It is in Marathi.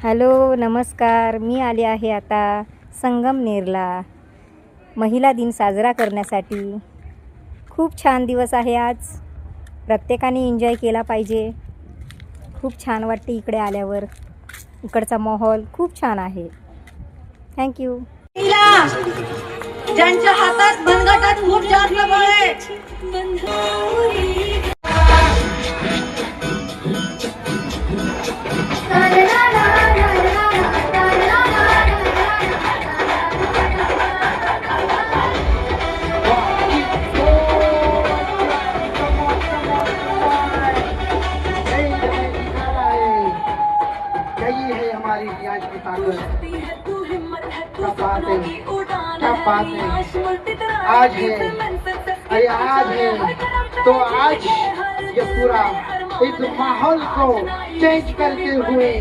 हॅलो नमस्कार. मी आले आहे आता संगमनेरला महिला दिन साजरा करण्यासाठी. खूप छान दिवस आहे आज. प्रत्येकाने एन्जॉय केला पाहिजे. खूप छान वाटते इकडे आल्यावर. इकडचा माहोल खूप छान आहे. थँक्यू. ज्यांच्या हातात मनगटात खूप जास्त बळ आहे. यही है हमारी आज की ताकत. क्या बात है, क्या बात है. आज है, अरे आज है तो आज ये पूरा इस माहौल को चेंज करते हुए